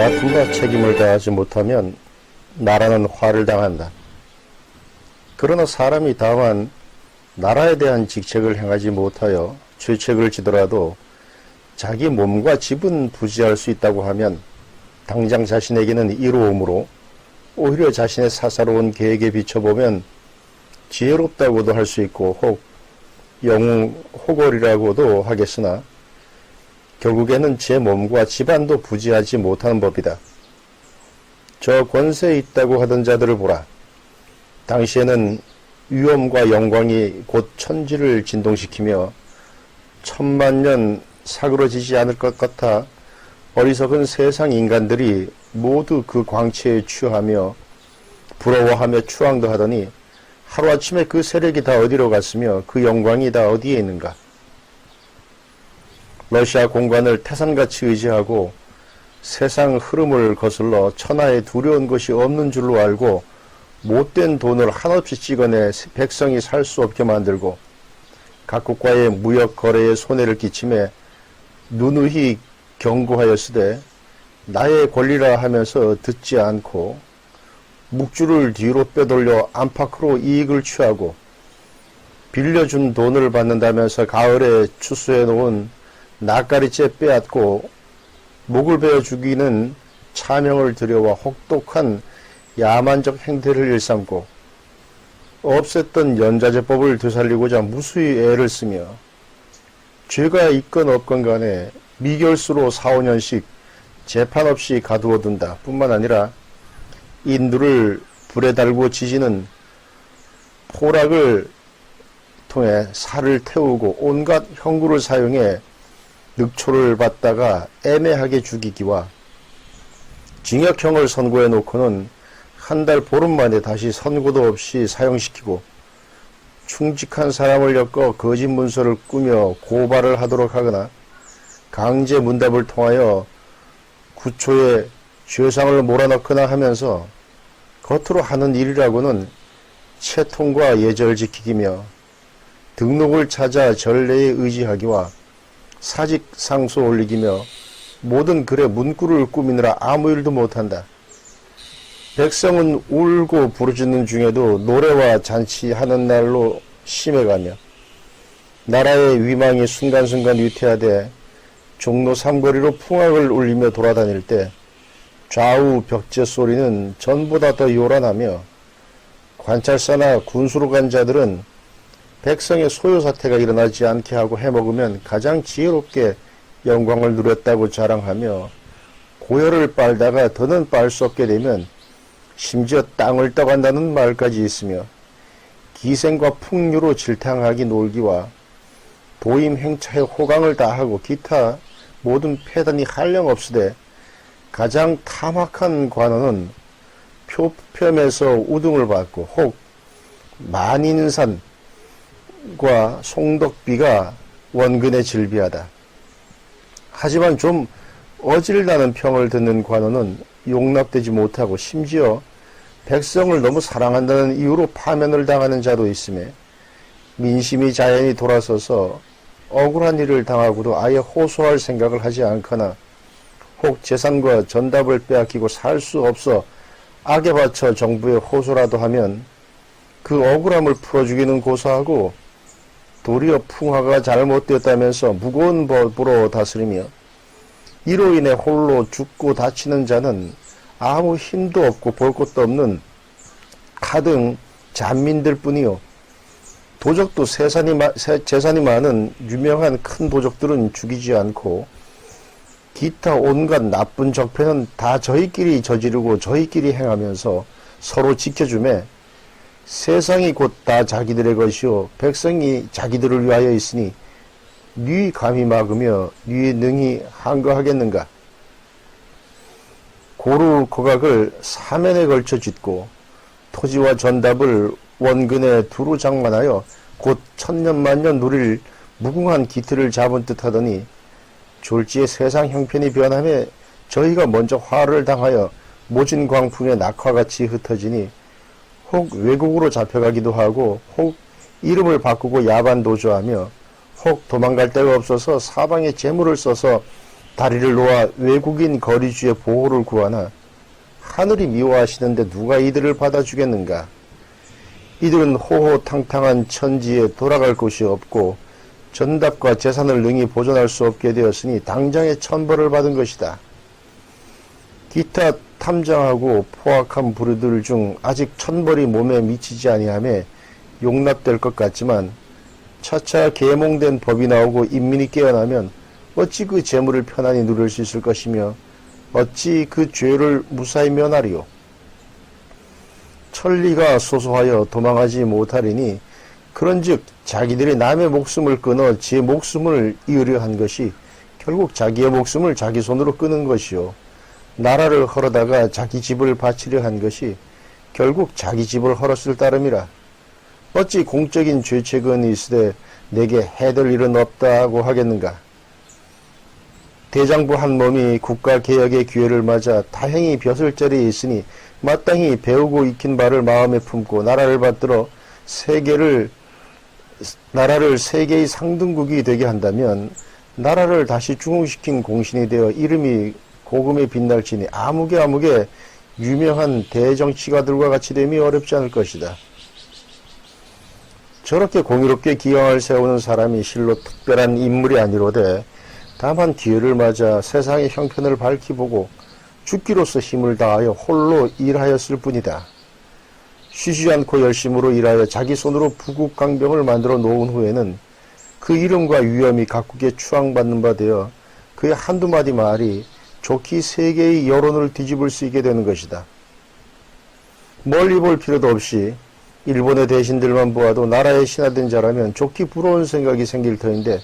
누가 책임을 다하지 못하면 나라는 화를 당한다. 그러나 사람이 다만 나라에 대한 직책을 행하지 못하여 죄책을 지더라도 자기 몸과 집은 부지할 수 있다고 하면 당장 자신에게는 이로움으로 오히려 자신의 사사로운 계획에 비춰보면 지혜롭다고도 할 수 있고 혹 영웅 호걸이라고도 하겠으나 결국에는 제 몸과 집안도 부지하지 못하는 법이다. 저 권세에 있다고 하던 자들을 보라. 당시에는 위엄과 영광이 곧 천지를 진동시키며 천만년 사그러지지 않을 것 같아 어리석은 세상 인간들이 모두 그 광채에 취하며 부러워하며 추앙도 하더니 하루아침에 그 세력이 다 어디로 갔으며 그 영광이 다 어디에 있는가. 러시아 공관을 태산같이 의지하고 세상 흐름을 거슬러 천하에 두려운 것이 없는 줄로 알고 못된 돈을 한없이 찍어내 백성이 살 수 없게 만들고 각국과의 무역 거래에 손해를 끼치며 누누이 경고하였으되 나의 권리라 하면서 듣지 않고 묵주를 뒤로 빼돌려 안팎으로 이익을 취하고 빌려준 돈을 받는다면서 가을에 추수해 놓은 낯가리째 빼앗고 목을 베어 죽이는 차명을 들여와 혹독한 야만적 행태를 일삼고 없앴던 연자제법을 되살리고자 무수히 애를 쓰며 죄가 있건 없건 간에 미결수로 4, 5년씩 재판 없이 가두어둔다 뿐만 아니라 인두를 불에 달고 지지는 포락을 통해 살을 태우고 온갖 형구를 사용해 늑초를 받다가 애매하게 죽이기와 징역형을 선고해 놓고는 한 달 보름 만에 다시 선고도 없이 사형시키고 충직한 사람을 엮어 거짓 문서를 꾸며 고발을 하도록 하거나 강제 문답을 통하여 구초에 죄상을 몰아넣거나 하면서 겉으로 하는 일이라고는 채통과 예절 지키기며 등록을 찾아 전례에 의지하기와 사직 상소 올리기며 모든 글에 문구를 꾸미느라 아무 일도 못한다. 백성은 울고 부르짖는 중에도 노래와 잔치하는 날로 심해가며 나라의 위망이 순간순간 위태하되 종로 삼거리로 풍악을 울리며 돌아다닐 때 좌우 벽제 소리는 전보다 더 요란하며 관찰사나 군수로 간 자들은 백성의 소요 사태가 일어나지 않게 하고 해먹으면 가장 지혜롭게 영광을 누렸다고 자랑하며 고열을 빨다가 더는 빨 수 없게 되면 심지어 땅을 떠간다는 말까지 있으며 기생과 풍류로 질탕하기 놀기와 도임 행차에 호강을 다하고 기타 모든 패단이 한량없으되 가장 탐악한 관원은 표편에서 우등을 받고 혹 만인산과 송덕비가 원근에 질비하다. 하지만 좀 어질나는 평을 듣는 관원은 용납되지 못하고 심지어 백성을 너무 사랑한다는 이유로 파면을 당하는 자도 있음에 민심이 자연히 돌아서서 억울한 일을 당하고도 아예 호소할 생각을 하지 않거나 혹 재산과 전답을 빼앗기고 살 수 없어 악에 바쳐 정부에 호소라도 하면 그 억울함을 풀어주기는 고사하고 도리어 풍화가 잘못되었다면서 무거운 법으로 다스리며 이로 인해 홀로 죽고 다치는 자는 아무 힘도 없고 볼 것도 없는 하등 잔민들 뿐이요. 도적도 재산이 많은 유명한 큰 도적들은 죽이지 않고 기타 온갖 나쁜 적폐는 다 저희끼리 저지르고 저희끼리 행하면서 서로 지켜주매 세상이 곧 다 자기들의 것이요 백성이 자기들을 위하여 있으니 뉘 감히 막으며 뉘 능히 항거하겠는가. 고루 거각을 사면에 걸쳐 짓고 토지와 전답을 원근에 두루 장만하여 곧 천년만년 누릴 무궁한 기틀을 잡은 듯 하더니 졸지에 세상 형편이 변함에 저희가 먼저 화를 당하여 모진 광풍에 낙화같이 흩어지니 혹 외국으로 잡혀가기도 하고 혹 이름을 바꾸고 야반 도주하며 혹 도망갈 데가 없어서 사방에 재물을 써서 다리를 놓아 외국인 거리주의 보호를 구하나 하늘이 미워하시는데 누가 이들을 받아주겠는가? 이들은 호호탕탕한 천지에 돌아갈 곳이 없고 전답과 재산을 능히 보존할 수 없게 되었으니 당장에 천벌을 받은 것이다. 기타 탐정하고 포악한 부류들 중 아직 천벌이 몸에 미치지 아니하며 용납될 것 같지만 차차 계몽된 법이 나오고 인민이 깨어나면 어찌 그 재물을 편안히 누릴 수 있을 것이며 어찌 그 죄를 무사히 면하리요. 천리가 소소하여 도망하지 못하리니 그런즉 자기들이 남의 목숨을 끊어 제 목숨을 이으려 한 것이 결국 자기의 목숨을 자기 손으로 끊은 것이요, 나라를 헐어다가 자기 집을 바치려 한 것이 결국 자기 집을 헐었을 따름이라. 어찌 공적인 죄책은 있으되 내게 해될 일은 없다고 하겠는가? 대장부 한 몸이 국가개혁의 기회를 맞아 다행히 벼슬 자리에 있으니 마땅히 배우고 익힌 바를 마음에 품고 나라를 받들어 나라를 세계의 상등국이 되게 한다면 나라를 다시 중흥시킨 공신이 되어 이름이 고금에 빛날지니 아무개 유명한 대정치가들과 같이 됨이 어렵지 않을 것이다. 저렇게 공의롭게 기왕을 세우는 사람이 실로 특별한 인물이 아니로되 다만 기회를 맞아 세상의 형편을 밝히 보고 죽기로서 힘을 다하여 홀로 일하였을 뿐이다. 쉬지 않고 열심으로 일하여 자기 손으로 부국강병을 만들어 놓은 후에는 그 이름과 위엄이 각국에 추앙받는 바 되어 그의 한두 마디 말이 좋게 세계의 여론을 뒤집을 수 있게 되는 것이다. 멀리 볼 필요도 없이 일본의 대신들만 보아도 나라에 신하된 자라면 좋게 부러운 생각이 생길 터인데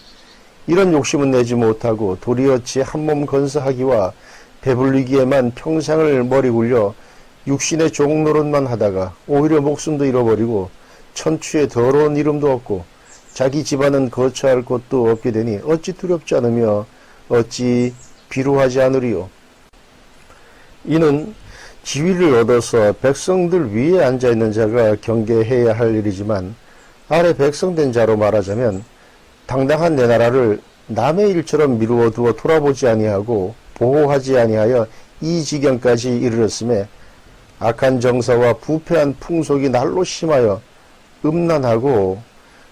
이런 욕심은 내지 못하고 도리어 지 한몸 건사하기와 배불리기에만 평생을 머리 굴려 육신의 종노릇만 하다가 오히려 목숨도 잃어버리고 천추의 더러운 이름도 얻고 자기 집안은 거처할 곳도 없게 되니 어찌 두렵지 않으며 어찌 비루하지 않으리요. 이는 지위를 얻어서 백성들 위에 앉아있는 자가 경계해야 할 일이지만 아래 백성된 자로 말하자면 당당한 내 나라를 남의 일처럼 미루어 두어 돌아보지 아니하고 보호하지 아니하여 이 지경까지 이르렀음에 악한 정사와 부패한 풍속이 날로 심하여 음란하고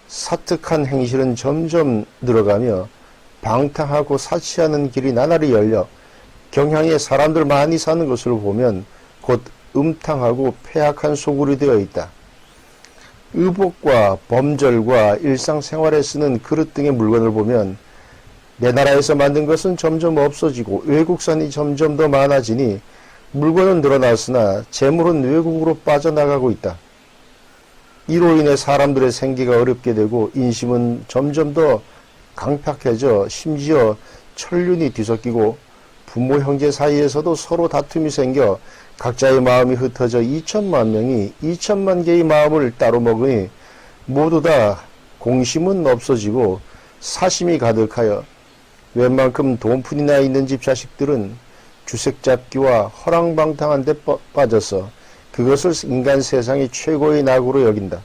사특한 행실은 점점 늘어가며 방탕하고 사치하는 길이 나날이 열려 경향에 사람들 많이 사는 것을 보면 곧 음탕하고 폐악한 소굴이 되어 있다. 의복과 범절과 일상생활에 쓰는 그릇 등의 물건을 보면 내 나라에서 만든 것은 점점 없어지고 외국산이 점점 더 많아지니 물건은 늘어났으나 재물은 외국으로 빠져나가고 있다. 이로 인해 사람들의 생계가 어렵게 되고 인심은 점점 더 강팍해져 심지어 천륜이 뒤섞이고 부모 형제 사이에서도 서로 다툼이 생겨 각자의 마음이 흩어져 2천만 명이 2천만 개의 마음을 따로 먹으니 모두 다 공심은 없어지고 사심이 가득하여 웬만큼 돈푼이나 있는 집 자식들은 주색잡기와 허랑방탕한 데 빠져서 그것을 인간 세상의 최고의 낙으로 여긴다.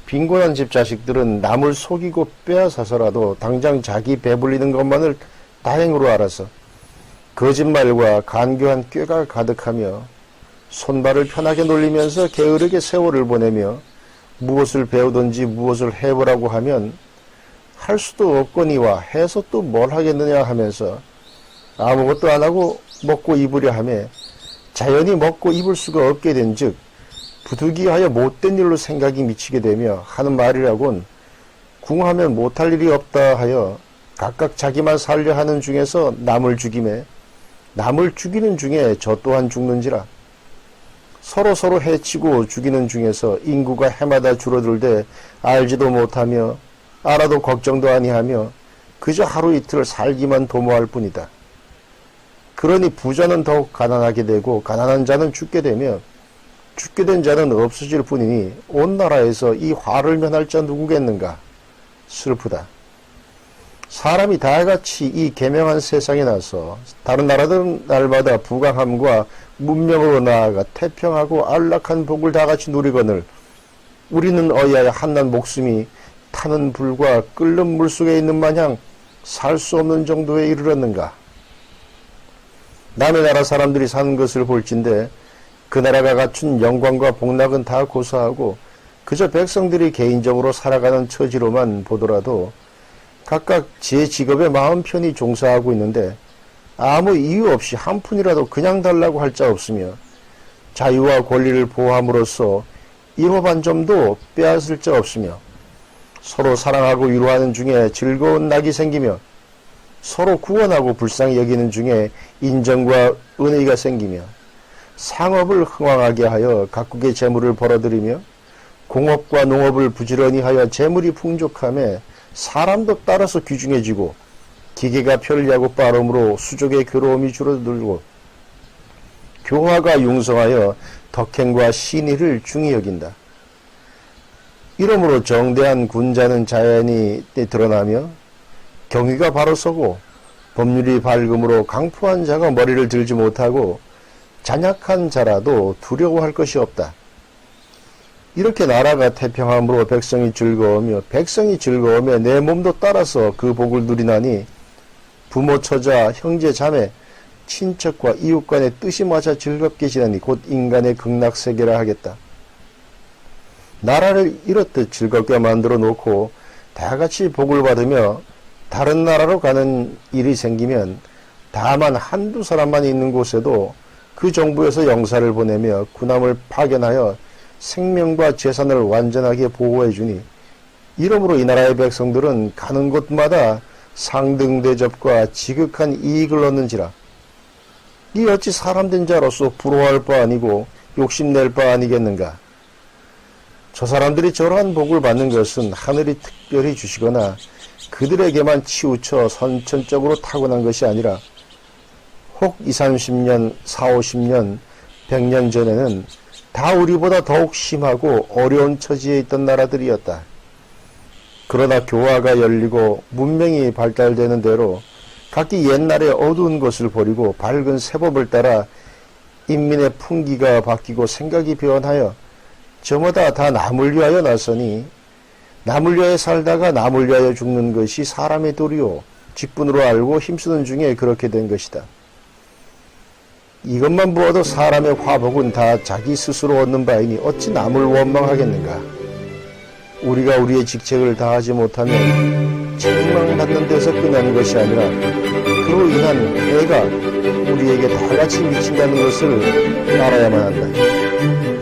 빈곤한 집 자식들은 남을 속이고 빼앗아서라도 당장 자기 배불리는 것만을 다행으로 알아서 거짓말과 간교한 꾀가 가득하며 손발을 편하게 놀리면서 게으르게 세월을 보내며 무엇을 배우든지 무엇을 해보라고 하면 할 수도 없거니와 해서 또 뭘 하겠느냐 하면서 아무것도 안 하고 먹고 입으려 하며 자연히 먹고 입을 수가 없게 된즉 부득이하여 못된 일로 생각이 미치게 되며 하는 말이라곤 궁하면 못할 일이 없다 하여 각각 자기만 살려 하는 중에서 남을 죽이매 남을 죽이는 중에 저 또한 죽는지라. 서로 해치고 죽이는 중에서 인구가 해마다 줄어들되 알지도 못하며 알아도 걱정도 아니하며 그저 하루 이틀 살기만 도모할 뿐이다. 그러니 부자는 더욱 가난하게 되고 가난한 자는 죽게 되며 죽게 된 자는 없어질 뿐이니 온 나라에서 이 화를 면할 자 누구겠는가? 슬프다. 사람이 다같이 이 계명한 세상에 나서 다른 나라들은 날마다 부강함과 문명으로 나아가 태평하고 안락한 복을 다같이 누리거늘 우리는 어이하여 한낱 목숨이 타는 불과 끓는 물속에 있는 마냥 살 수 없는 정도에 이르렀는가? 남의 나라 사람들이 사는 것을 볼진대 그 나라가 갖춘 영광과 복락은 다 고사하고 그저 백성들이 개인적으로 살아가는 처지로만 보더라도 각각 제 직업에 마음 편히 종사하고 있는데 아무 이유 없이 한 푼이라도 그냥 달라고 할 자 없으며 자유와 권리를 보호함으로써 1호 반점도 빼앗을 자 없으며 서로 사랑하고 위로하는 중에 즐거운 낙이 생기며 서로 구원하고 불쌍히 여기는 중에 인정과 은혜가 생기며 상업을 흥왕하게 하여 각국의 재물을 벌어들이며 공업과 농업을 부지런히 하여 재물이 풍족함에 사람도 따라서 귀중해지고 기계가 편리하고 빠름으로 수족의 괴로움이 줄어들고 교화가 융성하여 덕행과 신의를 중히 여긴다. 이러므로 정대한 군자는 자연히 드러나며 경위가 바로 서고 법률이 밝음으로 강포한 자가 머리를 들지 못하고 잔약한 자라도 두려워할 것이 없다. 이렇게 나라가 태평함으로 백성이 즐거우며 백성이 즐거우며 내 몸도 따라서 그 복을 누리나니 부모 처자 형제 자매 친척과 이웃 간의 뜻이 맞아 즐겁게 지내니 곧 인간의 극락세계라 하겠다. 나라를 이렇듯 즐겁게 만들어 놓고 다같이 복을 받으며 다른 나라로 가는 일이 생기면 다만 한두 사람만 있는 곳에도 그 정부에서 영사를 보내며 군함을 파견하여 생명과 재산을 완전하게 보호해주니 이러므로 이 나라의 백성들은 가는 곳마다 상등 대접과 지극한 이익을 얻는지라. 이 어찌 사람된 자로서 부러워할 바 아니고 욕심낼 바 아니겠는가. 저 사람들이 저러한 복을 받는 것은 하늘이 특별히 주시거나 그들에게만 치우쳐 선천적으로 타고난 것이 아니라 혹 20, 30년, 40, 50년, 100년 전에는 다 우리보다 더욱 심하고 어려운 처지에 있던 나라들이었다. 그러나 교화가 열리고 문명이 발달되는 대로 각기 옛날의 어두운 것을 버리고 밝은 새법을 따라 인민의 풍기가 바뀌고 생각이 변하여 저마다 다 남을 위하여 나서니 남을 위하여 살다가 남을 위하여 죽는 것이 사람의 도리요 직분으로 알고 힘쓰는 중에 그렇게 된 것이다. 이것만 보아도 사람의 화복은 다 자기 스스로 얻는 바이니 어찌 남을 원망하겠는가. 우리가 우리의 직책을 다하지 못하면 책망받는 데서 끝나는 것이 아니라 그로 인한 해가 우리에게 다같이 미친다는 것을 알아야만 한다.